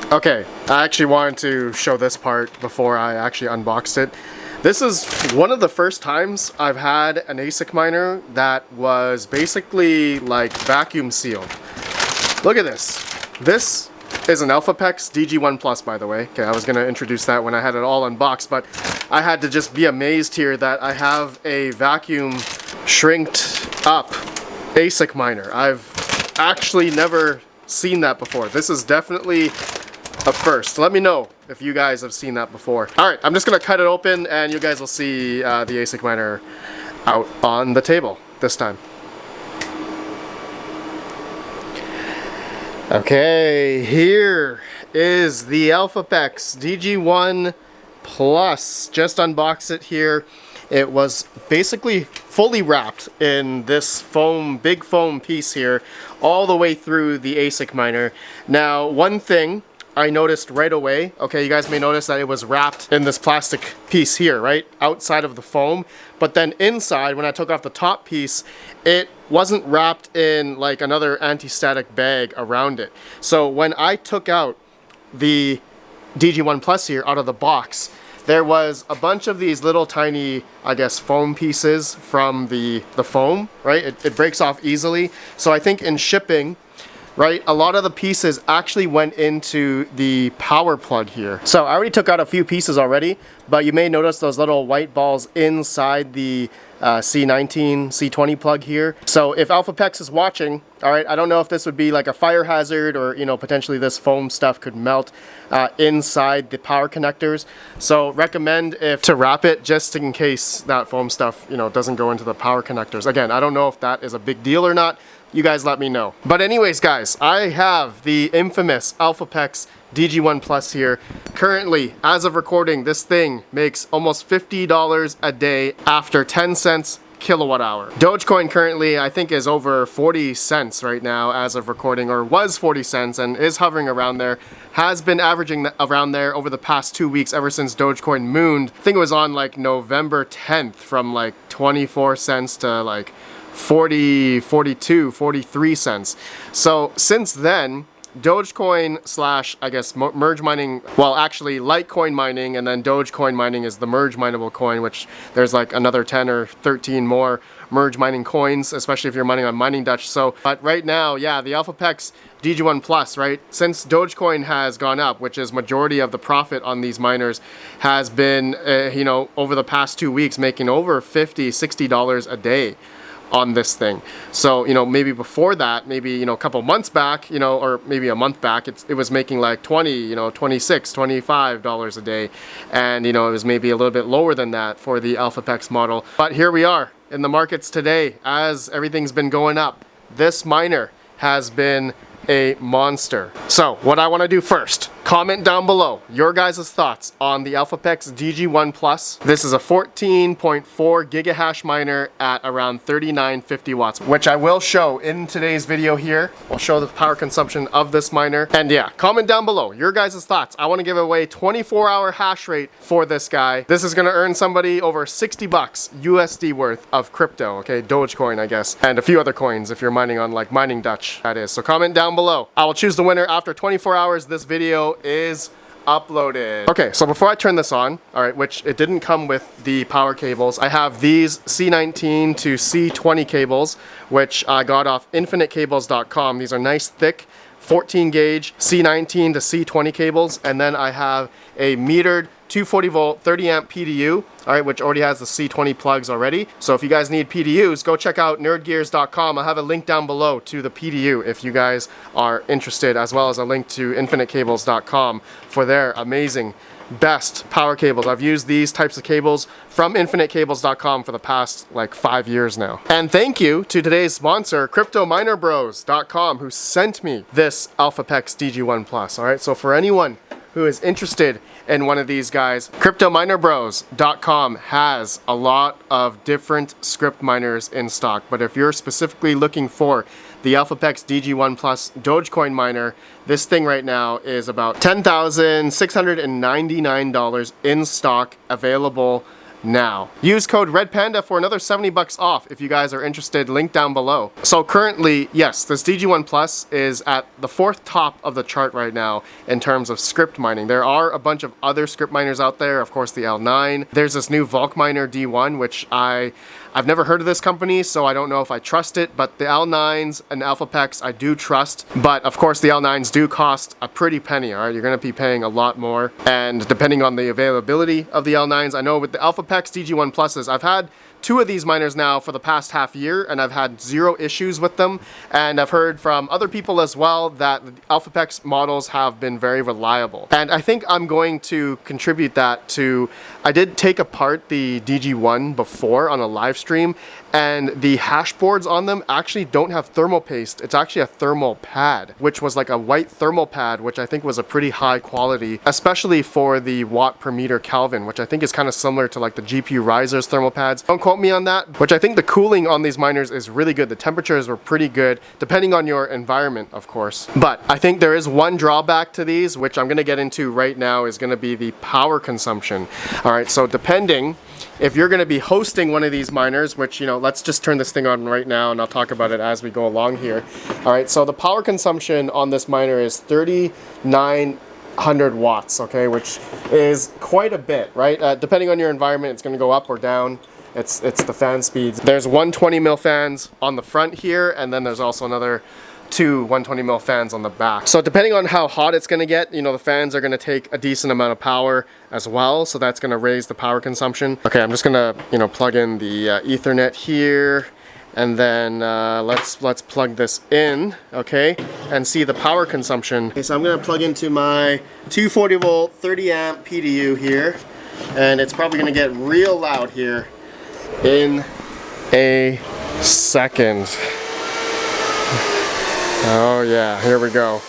Okay, I actually wanted to show this part before I actually unboxed it. This is one of the first times I've had an ASIC miner that was basically like vacuum sealed. Look at this. This is an ElphaPex DG1 Plus, by the way. Okay, I was going to introduce that when I had it all unboxed, but I had to just be amazed here that I have a vacuum shrinked up ASIC miner. I've actually never seen that before. This is definitely a first. Let me know if you guys have seen that before. Alright, I'm just going to cut it open and you guys will see the ASIC miner out on the table this time. Okay, here is the ElphaPex DG1 Plus. Just unboxed it here. It was basically fully wrapped in this foam, big foam piece here, all the way through the ASIC miner. Now, one thing I noticed right away, okay, you guys may notice that it was wrapped in this plastic piece here, right, outside of the foam, but then inside, when I took off the top piece, it wasn't wrapped in like another anti-static bag around it. So when I took out the DG1 Plus here out of the box, there was a bunch of these little tiny, I guess, foam pieces from the foam, right? It breaks off easily. So I think in shipping, right, a lot of the pieces actually went into the power plug here. So I already took out a few pieces already, but you may notice those little white balls inside the C19, C20 plug here. So if ElphaPex is watching, all right, I don't know if this would be like a fire hazard or, you know, potentially this foam stuff could melt inside the power connectors. So recommend to wrap it just in case that foam stuff, you know, doesn't go into the power connectors. Again, I don't know if that is a big deal or not. You guys let me know. But anyways, guys, I have the infamous ElphaPex DG1 Plus here. Currently, as of recording, this thing makes almost $50 a day after 10 cents kilowatt hour. Dogecoin currently, I think, is over 40 cents right now as of recording, or was 40 cents and is hovering around there. Has been averaging around there over the past 2 weeks ever since Dogecoin mooned. I think it was on like November 10th from like 24 cents to like 40, 42, 43 cents. So since then, Dogecoin slash, I guess, merge mining, well, actually Litecoin mining, and then Dogecoin mining is the merge mineable coin, which there's like another 10 or 13 more merge mining coins, especially if you're mining on Mining Dutch. So, but right now, yeah, the ElphaPex DG1 Plus, right, since Dogecoin has gone up, which is majority of the profit on these miners, has been, you know, over the past 2 weeks making over $50, $60 a day on this thing. So, you know, maybe before that, maybe, you know, a couple months back, you know, or maybe a month back, it was making like 20, you know, 26, $25 a day. And, you know, it was maybe a little bit lower than that for the ElphaPex model. But here we are in the markets today, as everything's been going up. This miner has been a monster. So what I want to do first, comment down below your guys' thoughts on the ElphaPex DG1 Plus. This is a 14.4 gigahash miner at around 3950 watts, which I will show in today's video here. I'll show the power consumption of this miner. And yeah, comment down below your guys' thoughts. I want to give away 24-hour hash rate for this guy. This is going to earn somebody over 60 bucks USD worth of crypto, okay? Dogecoin, I guess, and a few other coins if you're mining on like Mining Dutch, that is. So comment down below. I will choose the winner after 24 hours. This video is uploaded. Okay, so before I turn this on, all right, which it didn't come with the power cables, I have these C19 to C20 cables, which I got off infinitecables.com. These are nice, thick, 14 gauge C19 to C20 cables, and then I have a metered 240 volt 30 amp PDU, all right, which already has the C20 plugs already. So if you guys need PDUs, go check out nerdgears.com. I'll have a link down below to the PDU if you guys are interested, as well as a link to infinitecables.com for their amazing best power cables. I've used these types of cables from infinitecables.com for the past like 5 years now. And thank you to today's sponsor, cryptominerbros.com, who sent me this ElphaPex DG1 Plus. All right, so for anyone who is interested in one of these guys, cryptominerbros.com has a lot of different script miners in stock. But if you're specifically looking for the ElphaPex DG1 Plus Dogecoin miner, this thing right now is about $10,699 in stock, available now. Use code RedPanda for another 70 bucks off if you guys are interested, link down below. So currently, yes, this DG1 Plus is at the 4th top of the chart right now in terms of script mining. There are a bunch of other script miners out there, of course the L9. There's this new Volk Miner D1, which I've never heard of this company, so I don't know if I trust it, but the L9s and ElphaPex I do trust. But of course the L9s do cost a pretty penny, all right? You're gonna be paying a lot more. And depending on the availability of the L9s, I know with the ElphaPex DG1 Pluses, I've had 2 of these miners now for the past half year, and I've had 0 issues with them. And I've heard from other people as well that the ElphaPex models have been very reliable. And I think I'm going to contribute that to, I did take apart the DG1 before on a live stream, and the hash boards on them actually don't have thermal paste. It's actually a thermal pad, which was like a white thermal pad, which I think was a pretty high quality, especially for the watt per meter Kelvin, which I think is kind of similar to like the GPU risers thermal pads. Don't quote me on that, which I think the cooling on these miners is really good. The temperatures were pretty good, depending on your environment, of course. But I think there is one drawback to these, which I'm gonna get into right now, is gonna be the power consumption. All right, so depending, if you're going to be hosting one of these miners, which, you know, let's just turn this thing on right now and I'll talk about it as we go along here. All right, so the power consumption on this miner is 3,900 watts, okay, which is quite a bit, right? Depending on your environment, it's going to go up or down. It's the fan speeds. There's 120 mil fans on the front here, and then there's also another 2 120 mil fans on the back. So depending on how hot it's going to get, you know, the fans are going to take a decent amount of power as well, so that's going to raise the power consumption. Okay, I'm just going to, you know, plug in the Ethernet here, and then let's plug this in, okay, and see the power consumption. Okay, so I'm going to plug into my 240 volt 30 amp PDU here, and it's probably going to get real loud here in a second. Oh yeah, here we go.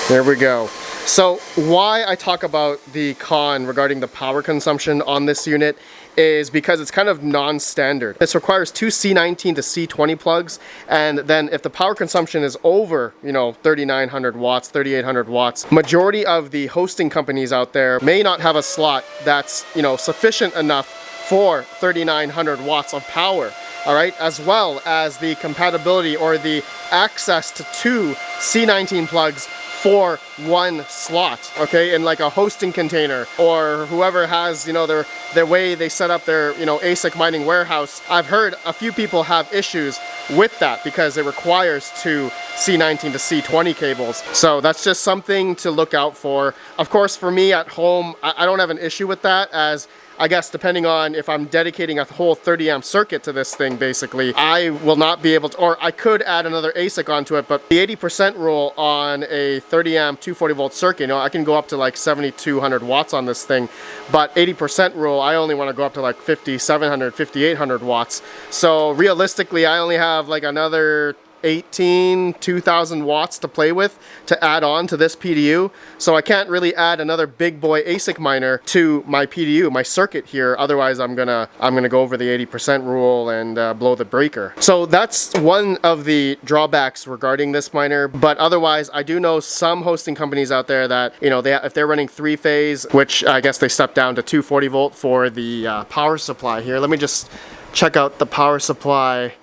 Here we go. So why I talk about the con regarding the power consumption on this unit is because it's kind of non-standard. This requires 2 C19 to C20 plugs, and then if the power consumption is over, you know, 3,900 watts, 3,800 watts, majority of the hosting companies out there may not have a slot that's, you know, sufficient enough for 3,900 watts of power. All right, as well as the compatibility or the access to 2 C19 plugs for one slot, okay, in like a hosting container, or whoever has, you know, their way they set up their, you know, ASIC mining warehouse. I've heard a few people have issues with that because it requires 2 C19 to C20 cables. So that's just something to look out for. Of course, for me at home, I don't have an issue with that, as I guess depending on if I'm dedicating a whole 30 amp circuit to this thing, basically, I will not be able to, or I could add another ASIC onto it, but the 80% rule on a 30 amp 240 volt circuit, you know, I can go up to like 7,200 watts on this thing, but 80% rule, I only want to go up to like 5,700, 5,800 watts. So realistically, I only have like another 2,000 watts to play with to add on to this PDU. So I can't really add another big boy ASIC miner to my PDU, my circuit here. Otherwise I'm gonna go over the 80% rule and blow the breaker. So that's one of the drawbacks regarding this miner. But otherwise, I do know some hosting companies out there that, you know, if they're running 3-phase, which I guess they stepped down to 240 volt for the power supply here. Let me just check out the power supply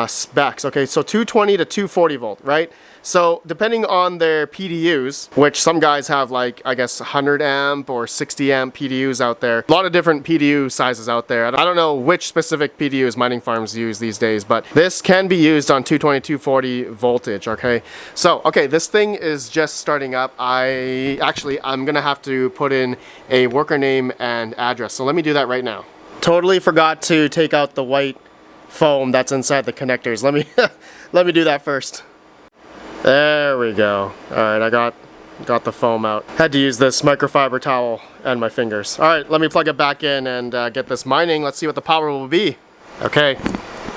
specs. Okay, so 220 to 240 volt, right? So depending on their PDUs, which some guys have like, I guess 100 amp or 60 amp PDUs out there. A lot of different PDU sizes out there. I don't know which specific PDUs mining farms use these days, but this can be used on 220, 240 voltage, okay? So, okay, this thing is just starting up. I'm gonna have to put in a worker name and address. So let me do that right now. Totally forgot to take out the white foam that's inside the connectors. Let me let me do that first. There we go. All right, I got the foam out. Had to use this microfiber towel and my fingers. All right, let me plug it back in and get this mining. Let's see what the power will be. Okay,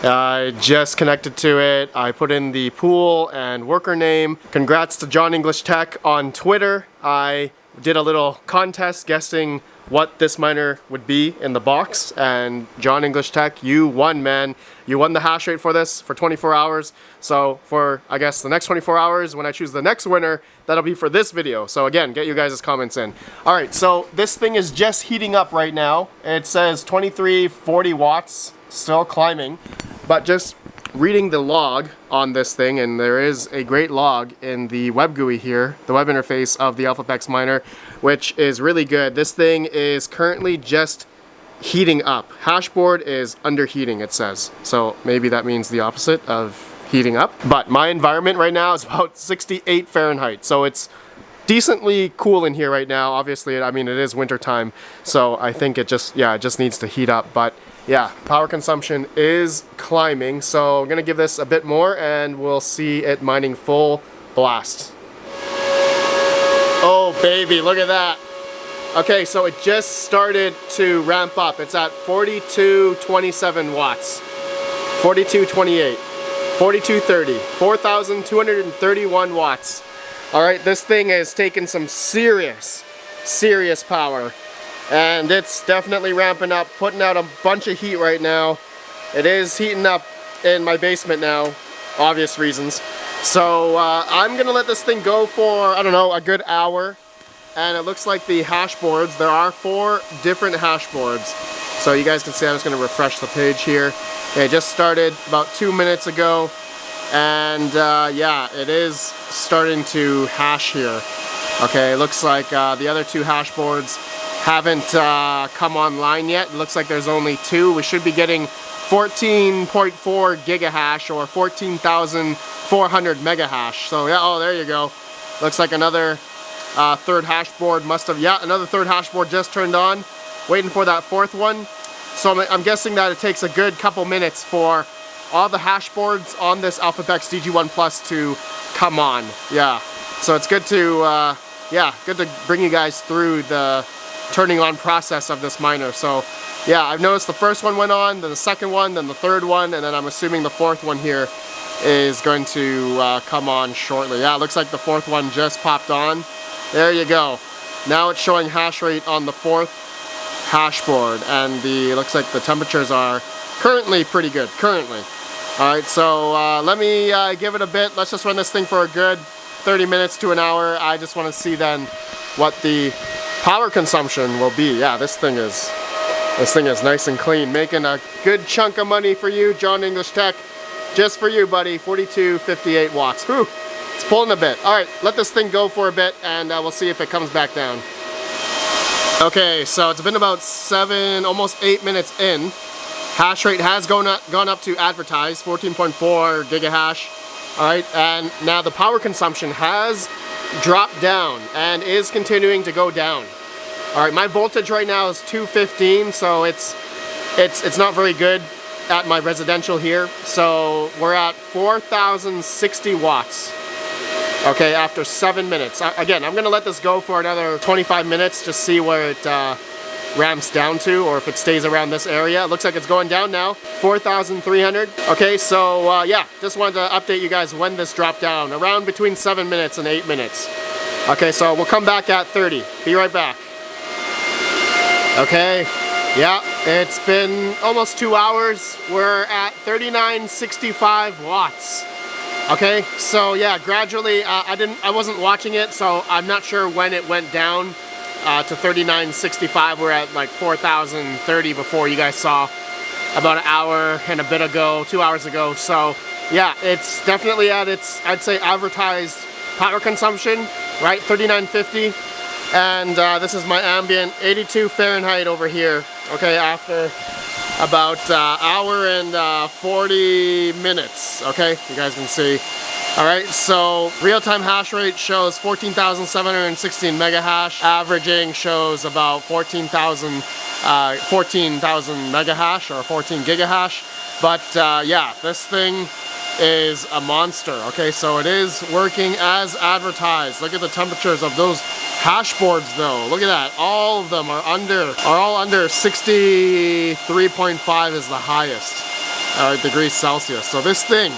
I just connected to it. I put in the pool and worker name. Congrats to John English Tech on Twitter. I did a little contest guessing what this miner would be in the box. And John English Tech, you won, man. You won the hash rate for this for 24 hours. So for, I guess, the next 24 hours, when I choose the next winner, that'll be for this video. So again, get you guys' comments in. All right, so this thing is just heating up right now. It says 2340 watts, still climbing, but just reading the log on this thing, and there is a great log in the web GUI here, the web interface of the ElphaPex Miner, which is really good. This thing is currently just heating up. Hashboard is underheating, it says. So maybe that means the opposite of heating up. But my environment right now is about 68 Fahrenheit. So it's decently cool in here right now. Obviously, I mean, it is winter time. So I think it just needs to heat up. But yeah, power consumption is climbing. So I'm gonna give this a bit more and we'll see it mining full blast. Oh baby, look at that. Okay, so it just started to ramp up. It's at 4227 watts, 4228, 4230, 4231 watts. All right, this thing is taking some serious power. And it's definitely ramping up, putting out a bunch of heat right now. It is heating up in my basement now, obvious reasons. So I'm gonna let this thing go for, I don't know, a good hour. And it looks like the hash boards, there are 4 different hash boards. So you guys can see, I'm just gonna refresh the page here. It just started about 2 minutes ago. And yeah, it is starting to hash here. Okay, it looks like the other 2 hash boards haven't come online yet. It looks like there's only 2. We should be getting 14.4 gigahash or 14,400 mega hash. So yeah, oh, there you go. Looks like another third hash board must have, yeah, another third hash board just turned on. Waiting for that 4th one. So I'm guessing that it takes a good couple minutes for all the hash boards on this ElphaPex DG1 Plus to come on. Yeah, so it's good to, yeah, good to bring you guys through the turning on process of this miner. So yeah, I've noticed the first one went on, then the second one, then the third one, and then I'm assuming the 4th one here is going to come on shortly. Yeah, it looks like the 4th one just popped on. There you go. Now it's showing hash rate on the 4th hash board, and it looks like the temperatures are currently pretty good, currently. All right, so let me give it a bit. Let's just run this thing for a good 30 minutes to an hour. I just want to see then what the power consumption will be. Yeah, this thing is nice and clean, making a good chunk of money for you, John English Tech. Just for you, buddy, 4258 watts. Whew, it's pulling a bit. All right, let this thing go for a bit, and we'll see if it comes back down. Okay, so it's been about 7, almost 8 minutes in. Hash rate has gone up to advertised, 14.4 gigahash. All right, and now the power consumption has dropped down and is continuing to go down. All right, my voltage right now is 215, so it's not very good at my residential here. So we're at 4,060 watts. Okay, after 7 minutes. Again, I'm gonna let this go for another 25 minutes to see where it ramps down to, or if it stays around this area. It looks like it's going down now, 4,300. Okay, so yeah, just wanted to update you guys when this dropped down, around between 7 minutes and 8 minutes. Okay, so we'll come back at 30. Be right back. Okay, yeah, it's been almost 2 hours. We're at 3965 watts. Okay, so yeah, gradually, I wasn't watching it, so I'm not sure when it went down to 3965. We're at like 4,030 before, you guys saw about an hour and a bit ago, 2 hours ago. So yeah, it's definitely at its, I'd say, advertised power consumption, right? 3950. And this is my ambient, 82 Fahrenheit over here. Okay, after about hour and 40 minutes. Okay, you guys can see. All right, so real-time hash rate shows 14,716 mega hash. Averaging shows about 14,000 mega hash or 14 gigahash. But yeah, this thing is a monster. Okay, so it is working as advertised. Look at the temperatures of those hash boards though. Look at that. All of them are all under 63.5 is the highest degrees Celsius. So this thing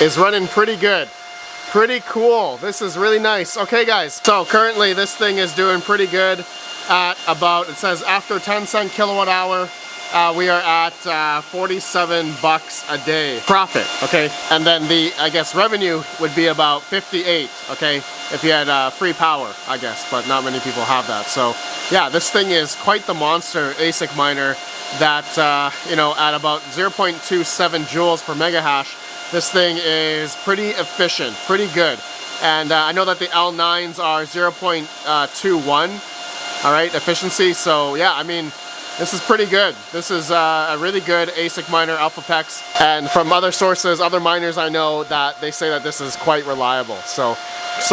is running pretty good. Pretty cool. This is really nice. Okay guys, so currently this thing is doing pretty good. at about, it says after 10-cent kilowatt hour, we are at 47 bucks a day profit, okay? And then the, I guess, revenue would be about 58, okay? If you had free power, I guess, but not many people have that. So yeah, this thing is quite the monster ASIC miner that, you know, at about 0.27 joules per mega hash, this thing is pretty efficient, pretty good. And I know that the L9s are 0.21, all right, efficiency. So yeah, I mean, this is pretty good. This is a really good ASIC miner, ElphaPex. And from other sources, other miners I know, that they say that this is quite reliable. So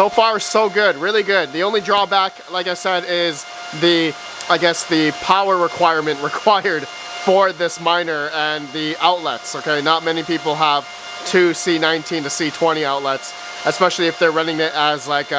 far so good, really good. The only drawback, like I said, is the, I guess, the power requirement required for this miner and the outlets, okay? Not many people have two C19 to C20 outlets, especially if they're running it as like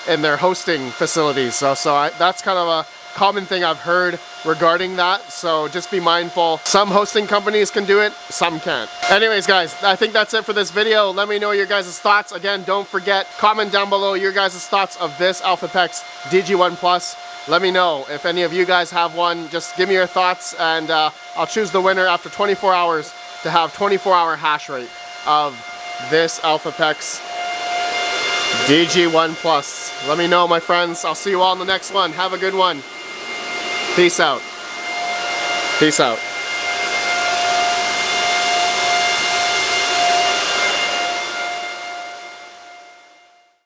in their hosting facilities. So that's kind of a common thing I've heard regarding that, so just be mindful. Some hosting companies can do it, some can't. Anyways guys, I think that's it for this video. Let me know your guys' thoughts. Again, don't forget, comment down below your guys' thoughts of this ElphaPex DG1 Plus. Let me know if any of you guys have one. Just give me your thoughts, and I'll choose the winner after 24 hours to have 24-hour hash rate of this ElphaPex DG1 Plus. Let me know, my friends. I'll see you all in the next one. Have a good one. Peace out. Peace out.